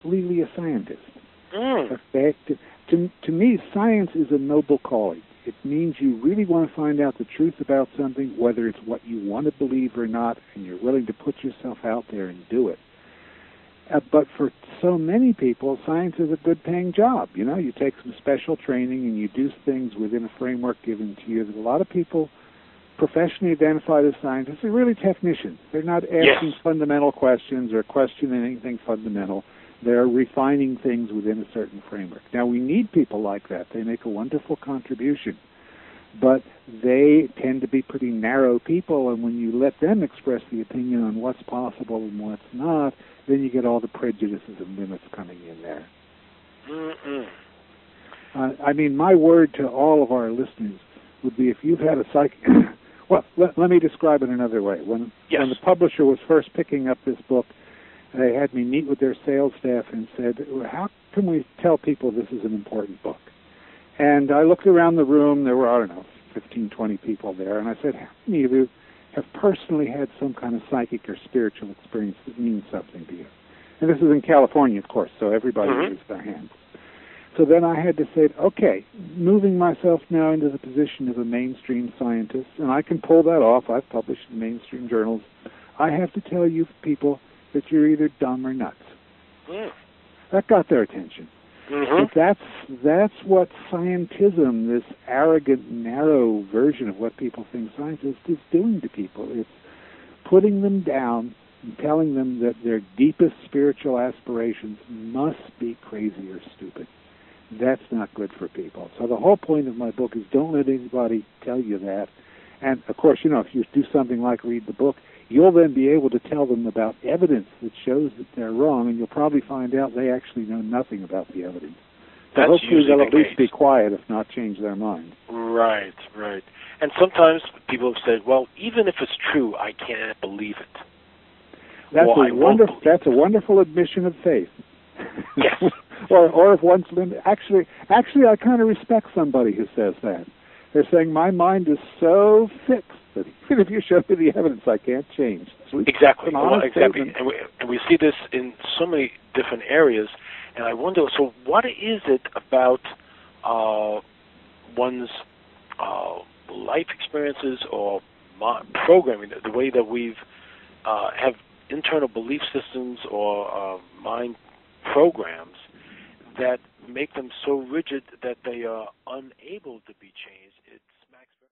really a scientist. Mm. To me, science is a noble calling. It means you really want to find out the truth about something, whether it's what you want to believe or not, and you're willing to put yourself out there and do it. But for so many people, science is a good-paying job. You know, you take some special training and you do things within a framework given to you. There's a lot of people professionally identified as scientists are really technicians. They're not asking fundamental questions or questioning anything fundamental. They're refining things within a certain framework. Now, we need people like that. They make a wonderful contribution. But they tend to be pretty narrow people, and when you let them express the opinion on what's possible and what's not, then you get all the prejudices and limits coming in there. Mm-mm. I mean, my word to all of our listeners would be if you've had a psychic... well, let me describe it another way. When the publisher was first picking up this book, they had me meet with their sales staff and said, how can we tell people this is an important book? And I looked around the room. There were, 15, 20 people there. And I said, how many of you have personally had some kind of psychic or spiritual experience that means something to you? And this is in California, of course, so everybody raised their hand. So then I had to say, okay, moving myself now into the position of a mainstream scientist, and I can pull that off. I've published in mainstream journals. I have to tell you people that you're either dumb or nuts. Mm. That got their attention. Mm-hmm. But that's what scientism, this arrogant, narrow version of what people think science is doing to people. It's putting them down and telling them that their deepest spiritual aspirations must be crazy or stupid. That's not good for people. So the whole point of my book is don't let anybody tell you that. And, of course, if you do something like read the book, you'll then be able to tell them about evidence that shows that they're wrong, and you'll probably find out they actually know nothing about the evidence. So hopefully they'll at least be quiet, if not change their mind. Right, right. And sometimes people have said, well, even if it's true, I can't believe it. That's a wonderful admission of faith. Yes. or if one's limit. Actually, I kind of respect somebody who says that. They're saying, my mind is so fixed that even if you show me the evidence, I can't change. Exactly. Well, exactly. And we see this in so many different areas. And I wonder, so what is it about one's life experiences or programming, the way that we've have internal belief systems or mind programs that make them so rigid that they are unable to be changed?